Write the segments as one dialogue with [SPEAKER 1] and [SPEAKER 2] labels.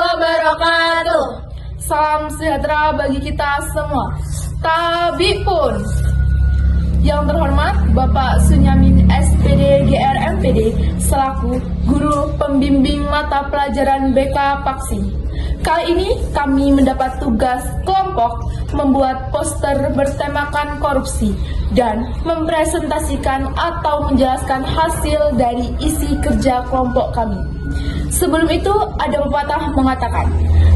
[SPEAKER 1] wabarakatuh. Salam sejahtera bagi kita semua. Tabib pun. Yang terhormat Bapak Sunyamin SPD GR MPD selaku Guru Pembimbing Mata Pelajaran BK Paksi. Kali ini kami mendapat tugas kelompok membuat poster bertemakan korupsi dan mempresentasikan atau menjelaskan hasil dari isi kerja kelompok kami. Sebelum itu ada pepatah mengatakan,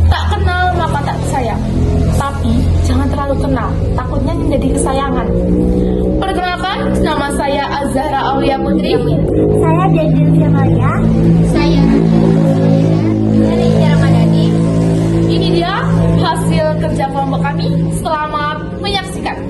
[SPEAKER 1] tak kenal maka tak sayang, tapi jangan terlalu kenal, takutnya menjadi kesayangan. Perkenalkan, nama saya Azhara Aulia Putri.
[SPEAKER 2] Saya Dedil Syamalia.
[SPEAKER 3] Saya Indah Ramadhani.
[SPEAKER 1] Ini dia hasil kerja kelompok kami. Selamat menyaksikan.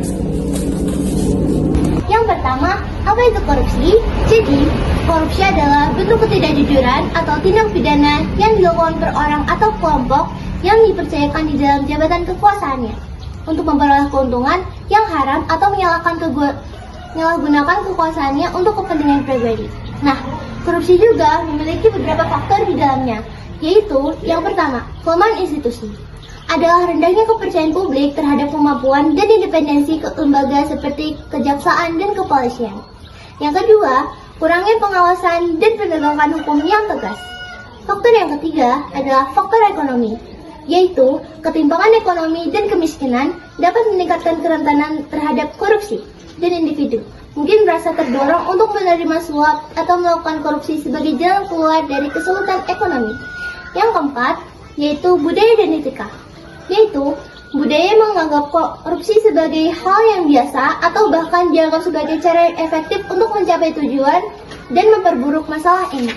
[SPEAKER 2] Yang pertama, apa itu korupsi? Jadi, korupsi adalah bentuk ketidakjujuran atau tindak pidana yang dilakukan per orang atau kelompok yang dipercayakan di dalam jabatan kekuasaannya untuk memperoleh keuntungan yang haram atau menyalahgunakan kekuasaannya untuk kepentingan pribadi. Nah, korupsi juga memiliki beberapa faktor di dalamnya, yaitu yang pertama, kelemahan institusi. Adalah rendahnya kepercayaan publik terhadap kemampuan dan independensi lembaga seperti kejaksaan dan kepolisian. Yang kedua, kurangnya pengawasan dan penegakan hukum yang tegas. Faktor yang ketiga adalah faktor ekonomi, yaitu ketimpangan ekonomi dan kemiskinan dapat meningkatkan kerentanan terhadap korupsi dan individu mungkin merasa terdorong untuk menerima suap atau melakukan korupsi sebagai jalan keluar dari kesulitan ekonomi. Yang keempat, yaitu budaya dan etika, yaitu budaya menganggap korupsi sebagai hal yang biasa atau bahkan dianggap sebagai cara yang efektif untuk mencapai tujuan dan memperburuk masalah ini.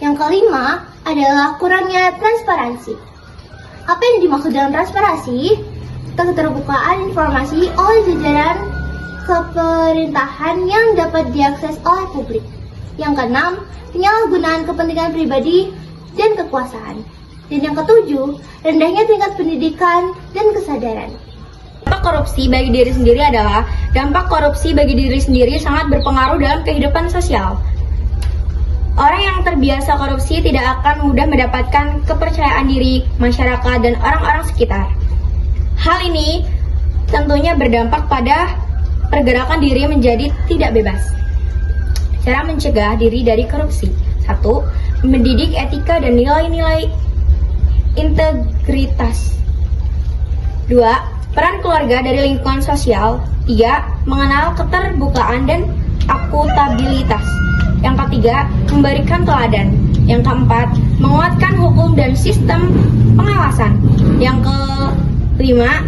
[SPEAKER 2] Yang kelima adalah kurangnya transparansi. Apa yang dimaksud dengan transparansi? Keterbukaan informasi oleh jajaran pemerintahan yang dapat diakses oleh publik. Yang keenam, penyalahgunaan kepentingan pribadi dan kekuasaan. Dan yang ketujuh, rendahnya tingkat pendidikan dan kesadaran.
[SPEAKER 3] Dampak korupsi bagi diri sendiri adalah dampak korupsi bagi diri sendiri sangat berpengaruh dalam kehidupan sosial. Orang yang terbiasa korupsi tidak akan mudah mendapatkan kepercayaan diri masyarakat dan orang-orang sekitar. Hal ini tentunya berdampak pada pergerakan diri menjadi tidak bebas. Cara mencegah diri dari korupsi: 1. Mendidik etika dan nilai-nilai integritas. 2. Peran keluarga dari lingkungan sosial. 3. Mengenal keterbukaan dan akuntabilitas. Yang ketiga, memberikan teladan. Yang keempat, menguatkan hukum dan sistem pengawasan. Yang kelima,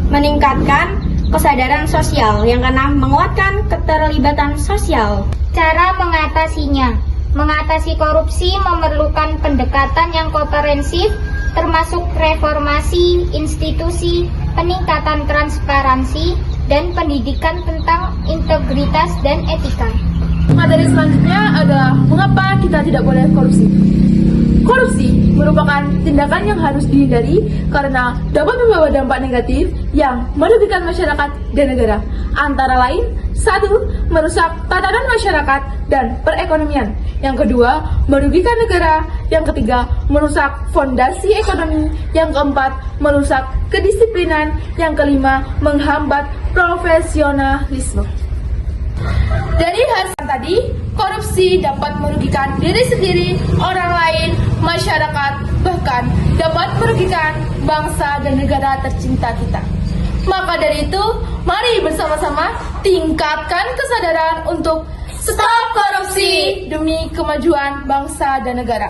[SPEAKER 3] meningkatkan kesadaran sosial. Yang keenam, menguatkan keterlibatan sosial.
[SPEAKER 4] Cara mengatasinya: mengatasi korupsi memerlukan pendekatan yang komprehensif, termasuk reformasi institusi, peningkatan transparansi, dan pendidikan tentang integritas dan etika.
[SPEAKER 1] Materi selanjutnya adalah mengapa kita tidak boleh korupsi. Korupsi merupakan tindakan yang harus dihindari karena dapat membawa dampak negatif yang merugikan masyarakat dan negara. Antara lain, 1. Merusak tatanan masyarakat dan perekonomian. Yang kedua, merugikan negara. Yang ketiga, merusak fondasi ekonomi. Yang keempat, merusak kedisiplinan. Yang kelima, menghambat profesionalisme. Dari hasil tadi, korupsi dapat merugikan diri sendiri, orang lain, masyarakat, bahkan dapat merugikan bangsa dan negara tercinta kita. Maka dari itu, mari bersama-sama tingkatkan kesadaran untuk stop korupsi demi kemajuan bangsa dan negara.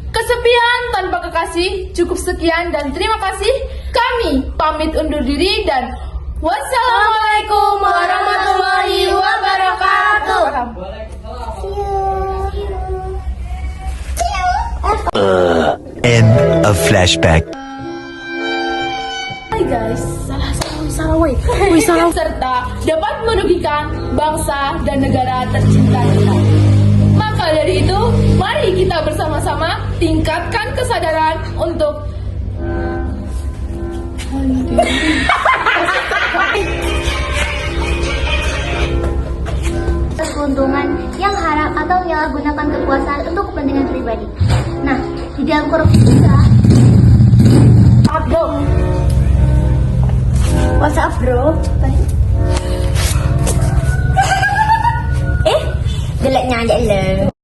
[SPEAKER 1] Kesepian tanpa kekasih, cukup sekian dan terima kasih. Kami pamit undur diri dan wassalamualaikum warahmatullahi wabarakatuh.
[SPEAKER 5] End of flashback.
[SPEAKER 1] Hai guys, serta dapat merugikan bangsa dan negara tercinta kita. Maka dari itu, mari kita bersama-sama tingkatkan kesadaran untuk
[SPEAKER 2] keuntungan yang haram atau menyalahgunakan kekuasaan untuk kepentingan pribadi. Nah, di dalam korupsi juga.
[SPEAKER 3] What's up, bro? Jeleknya aja lo.